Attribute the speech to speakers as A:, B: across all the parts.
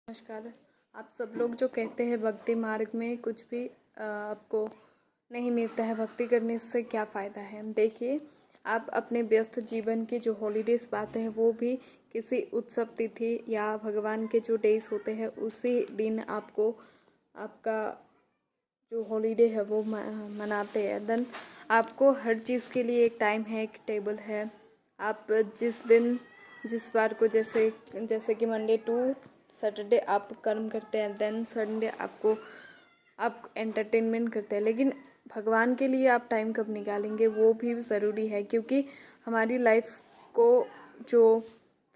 A: नमस्कार। आप सब लोग जो कहते हैं भक्ति मार्ग में कुछ भी आपको नहीं मिलता है, भक्ति करने से क्या फ़ायदा है। देखिए, आप अपने व्यस्त जीवन की जो हॉलीडेज़ पाते हैं वो भी किसी उत्सव तिथि या भगवान के जो डेज होते हैं उसी दिन आपको आपका जो हॉलीडे है वो मनाते हैं। देन आपको हर चीज़ के लिए एक टाइम है, एक टेबल है। आप जिस दिन जिस बार को जैसे जैसे कि मंडे टू सैटरडे आप कर्म करते हैं, देन संडे आप एंटरटेनमेंट करते हैं। लेकिन भगवान के लिए आप टाइम कब निकालेंगे वो भी ज़रूरी है, क्योंकि हमारी लाइफ को जो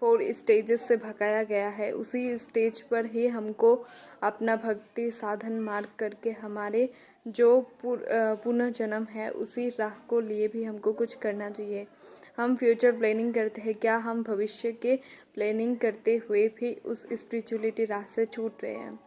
A: 4 स्टेजेस से भगाया गया है उसी स्टेज पर ही हमको अपना भक्ति साधन मार्ग करके हमारे जो पुनर्जन्म है उसी राह को लिए भी हमको कुछ करना चाहिए। हम फ्यूचर प्लानिंग करते हैं, क्या हम भविष्य के प्लानिंग करते हुए भी उस स्पिरिचुअलिटी राह से छूट रहे हैं?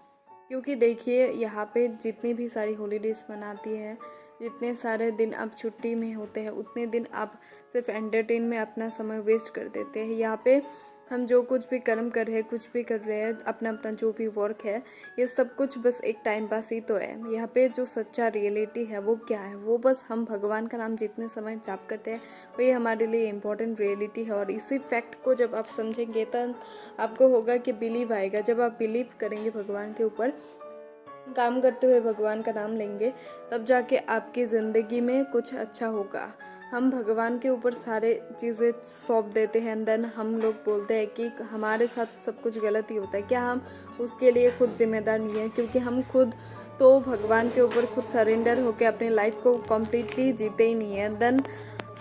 A: क्योंकि देखिए, यहाँ पे जितनी भी सारी हॉलीडेज़ मनाती है, जितने सारे दिन आप छुट्टी में होते हैं, उतने दिन आप सिर्फ एंटरटेन में अपना समय वेस्ट कर देते हैं। यहाँ पे हम जो कुछ भी कर्म कर रहे हैं, कुछ भी कर रहे हैं, अपना अपना जो भी वर्क है, ये सब कुछ बस एक टाइम पास ही तो है। यहाँ पे जो सच्चा रियलिटी है वो क्या है, वो बस हम भगवान का नाम जितने समय जाप करते हैं वही हमारे लिए इम्पोर्टेंट रियलिटी है। और इसी फैक्ट को जब आप समझेंगे तब आपको होगा कि बिलीव आएगा। जब आप बिलीव करेंगे भगवान के ऊपर, काम करते हुए भगवान का नाम लेंगे, तब जाके आपकी ज़िंदगी में कुछ अच्छा होगा। हम भगवान के ऊपर सारे चीज़ें सौंप देते हैं, देन हम लोग बोलते हैं कि हमारे साथ सब कुछ गलत ही होता है। क्या हम उसके लिए खुद जिम्मेदार नहीं है? क्योंकि हम खुद तो भगवान के ऊपर खुद सरेंडर होकर अपनी लाइफ को कम्प्लीटली जीते ही नहीं है। देन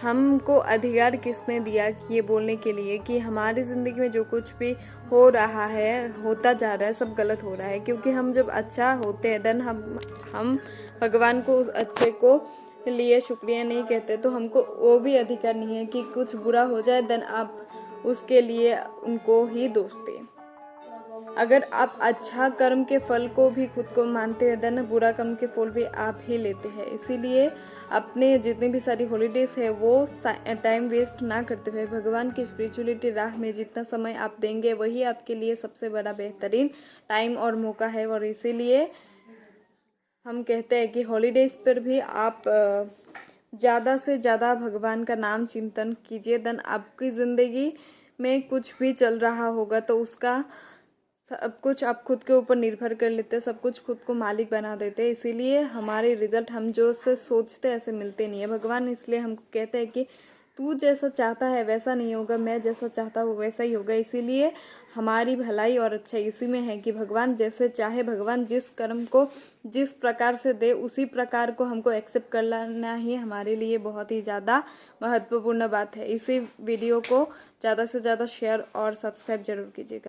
A: हमको अधिकार किसने दिया ये बोलने के लिए कि हमारी ज़िंदगी में जो कुछ भी हो रहा है, होता जा रहा है, सब गलत हो रहा है? क्योंकि हम जब अच्छा होते हैं देन हम भगवान को उस अच्छे को लिए शुक्रिया नहीं कहते, तो हमको वो भी अधिकार नहीं है कि कुछ बुरा हो जाए देन आप उसके लिए उनको ही दोष दें। अगर आप अच्छा कर्म के फल को भी खुद को मानते हैं देन बुरा कर्म के फल भी आप ही लेते हैं। इसीलिए अपने जितनी भी सारी हॉलीडेज़ है वो टाइम वेस्ट ना करते हुए भगवान की स्पिरिचुअलिटी राह में जितना समय आप देंगे वही आपके लिए सबसे बड़ा बेहतरीन टाइम और मौका है। और इसीलिए हम कहते हैं कि हॉलीडेज़ पर भी आप ज़्यादा से ज़्यादा भगवान का नाम चिंतन कीजिए। देन आपकी ज़िंदगी में कुछ भी चल रहा होगा तो उसका सब कुछ आप खुद के ऊपर निर्भर कर लेते हैं, सब कुछ खुद को मालिक बना देते हैं। इसीलिए हमारे रिजल्ट हम जो से सोचते हैं ऐसे मिलते नहीं है। भगवान इसलिए हमको कहते हैं कि तू जैसा चाहता है वैसा नहीं होगा, मैं जैसा चाहता हूँ वैसा ही होगा। इसीलिए हमारी भलाई और अच्छाई इसी में है कि भगवान जैसे चाहे, भगवान जिस कर्म को जिस प्रकार से दे उसी प्रकार को हमको एक्सेप्ट कर लेना ही हमारे लिए बहुत ही ज़्यादा महत्वपूर्ण बात है। इसी वीडियो को ज़्यादा से ज़्यादा शेयर और सब्सक्राइब जरूर कीजिएगा।